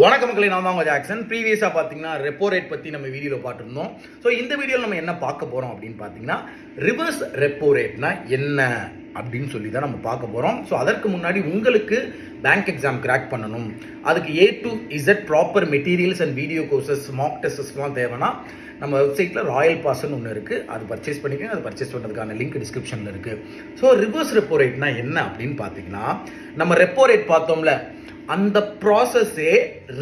வணக்கம் மக்களே, நான் தான் உங்கள் ஜாக்சன். ப்ரீவியஸாக பார்த்தீங்கன்னா ரெப்போ ரேட் பற்றி நம்ம வீடியோவில் பார்த்துருந்தோம். ஸோ இந்த வீடியோவில் நம்ம என்ன பார்க்க போகிறோம் அப்படின்னு பார்த்தீங்கன்னா, ரிவர்ஸ் ரெப்போ ரேட்னா என்ன அப்படின்னு சொல்லி தான் நம்ம பார்க்க போகிறோம். ஸோ அதற்கு முன்னாடி உங்களுக்கு பேங்க் எக்ஸாம் கிராக் பண்ணணும், அதுக்கு A to Z proper materials and video courses mock டெஸ்ட்ஸ்லாம் தேவைன்னா நம்ம வெப்சைட்டில் ராயல் பாஸ்ன்னு ஒன்று இருக்குது, அது பர்ச்சேஸ் பண்ணிக்கோங்க. அது பர்ச்சேஸ் பண்ணுறதுக்கான லிங்க் டிஸ்கிரிப்ஷனில் இருக்குது. ஸோ ரிவர்ஸ் ரெப்போ ரேட்னா என்ன அப்படின்னு பார்த்தீங்கன்னா, நம்ம ரெப்போ ரேட் பார்த்தோம்ல, அந்த ப்ராசஸே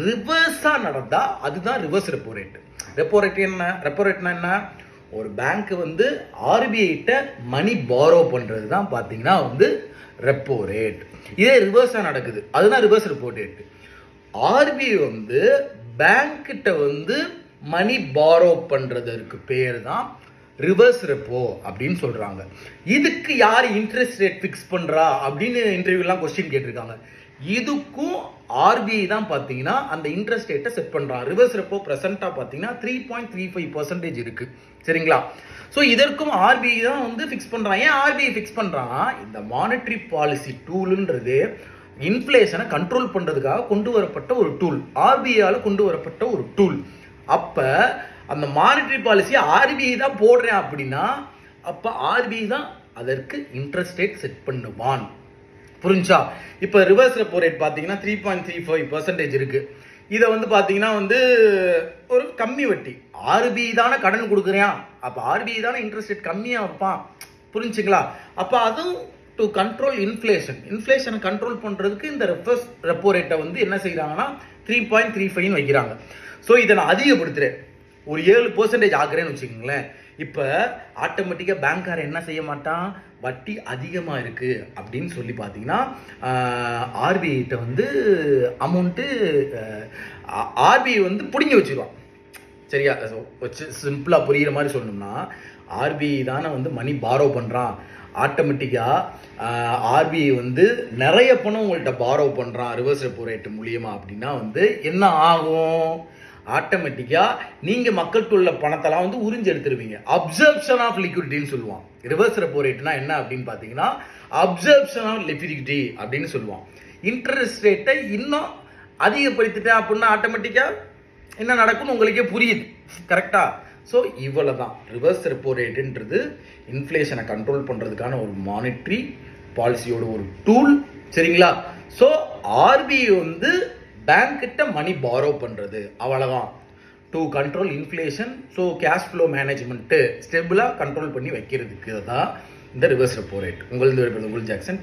ரிவர்ஸாக நடந்தால் அதுதான் reverse repo rate. Repo rate என்ன? ரெப்போ ரேட்னா என்ன? ஒரு பேங்க் வந்து ஆர்பிஐட்ட மணி பாரோ பண்ணுறது தான் பார்த்தீங்கன்னா ரெப்போ ரேட். இதே ரிவர்ஸாக நடக்குது, அதுதான் ரிவர்ஸ் ரெப்போ ரேட். ஆர்பிஐ பேங்க்கிட்ட மணி பாரோ பண்ணுறதற்கு பேர் தான் ரிவர்ஸ் ரெப்போ அப்படின்னு சொல்கிறாங்க. இதுக்கு யார் இன்ட்ரெஸ்ட் ரேட் ஃபிக்ஸ் பண்ணுறா அப்படின்னு இன்டர்வியூலாம் கொஸ்டின் கேட்டிருக்காங்க. இதுக்கும் ஆர்பிஐ தான் பார்த்தீங்கன்னா அந்த இன்ட்ரெஸ்ட் ரேட்டை செட் பண்ணுறாங்க. ரிவர்ஸ் ரெப்போ ப்ரெசென்ட்டாக பார்த்தீங்கன்னா 3.35% இருக்குது. சரிங்களா? ஸோ இதற்கும் ஆர்பிஐ தான் ஃபிக்ஸ் பண்ணுறாங்க. ஏன் ஆர்பிஐ ஃபிக்ஸ் பண்ணுறாங்கன்னா, இந்த மானிட்டரி பாலிசி டூலுன்றது இன்ஃப்ளேஷனை கண்ட்ரோல் பண்ணுறதுக்காக கொண்டு வரப்பட்ட ஒரு டூல், ஆர்பிஐயால் கொண்டு வரப்பட்ட ஒரு டூல். அப்போ அந்த மானிட்டரி பாலிசியை ஆர்பிஐ தான் போடுறேன் அப்படின்னா, அப்போ ஆர்பிஐ தான் அதற்கு இன்ட்ரெஸ்ட் ரேட் செட் பண்ணுவான். புரிஞ்சா? இப்போ ரிவர்ஸ் ரெப்போ ரேட் பார்த்தீங்கன்னா 3.35% இருக்குது. இதை பார்த்தீங்கன்னா ஒரு கம்மி வட்டி. ஆர்பிஐ தானே கடன் கொடுக்குறேன், அப்போ ஆர்பிஐ தானே இன்ட்ரெஸ்ட் ரேட் கம்மியாக வைப்பான். புரிஞ்சுங்களா? அப்போ அதுவும் டு கண்ட்ரோல் இன்ஃப்ளேஷனை கண்ட்ரோல் பண்ணுறதுக்கு இந்த ரிவர்ஸ் ரெப்போ ரேட்டை என்ன செய்கிறாங்கன்னா 3.35 வைக்கிறாங்க. ஸோ இதை நான் அதிகப்படுத்துகிறேன், ஒரு 7% ஆக்குறேன்னு வச்சுக்கோங்களேன். இப்போ ஆட்டோமேட்டிக்காக பேங்க்கார என்ன செய்ய மாட்டான், வட்டி அதிகமாக இருக்குது அப்படின்னு சொல்லி பார்த்தீங்கன்னா ஆர்பிஐட்ட அமௌண்ட்டு ஆர்பிஐ பிடுங்கி வச்சுருவான். சரியா? வச்சு சிம்பிளாக புரிகிற மாதிரி சொல்லணும்னா, ஆர்பிஐ தானே மணி பாரோ பண்ணுறான். ஆட்டோமேட்டிக்காக ஆர்பிஐ நிறைய பணம் உங்கள்கிட்ட பாரோ பண்ணுறான் ரிவர்ஸ் ரெப்போ ரேட்டு மூலியமாக அப்படின்னா என்ன ஆகும்? ஆட்டோமேட்டிக்காக நீங்கள் மக்கள்கிட்ட உள்ள பணத்தெல்லாம் உறிஞ்சு எடுத்துருவீங்க. அப்சர்ப்ஷன் ஆஃப் லிக்விடிட்டின்னு சொல்லுவான். ரிவர்ஸ் ரெப்போ ரேட்னா என்ன அப்படின்னு பார்த்தீங்கன்னா, அப்சர்ப்ஷன் ஆஃப் லிக்விடிட்டி அப்படின்னு சொல்லுவான். இன்ட்ரெஸ்ட் ரேட்டை இன்னும் அதிகப்படுத்திட்டேன் அப்படின்னா ஆட்டோமேட்டிக்காக என்ன நடக்கும்னு உங்களுக்கே புரியுது. கரெக்டாக? ஸோ இவ்வளோ தான் ரிவர்ஸ் ரெப்போ ரேட்டுன்றது இன்ஃப்ளேஷனை கண்ட்ரோல் பண்ணுறதுக்கான ஒரு மானிட்ரி பாலிசியோட ஒரு டூல். சரிங்களா? ஸோ ஆர்பிஐ பேங்க் கிட்ட மணி பாரோ பண்ணுறது, அவ்வளோதான். To control inflation. So cash flow management ஸ்டெபிளாக கண்ட்ரோல் பண்ணி வைக்கிறதுக்கு தான் இந்த ரிவர்ஸ் ரெப்போ ரேட். உங்கள் ஜாக்சன்.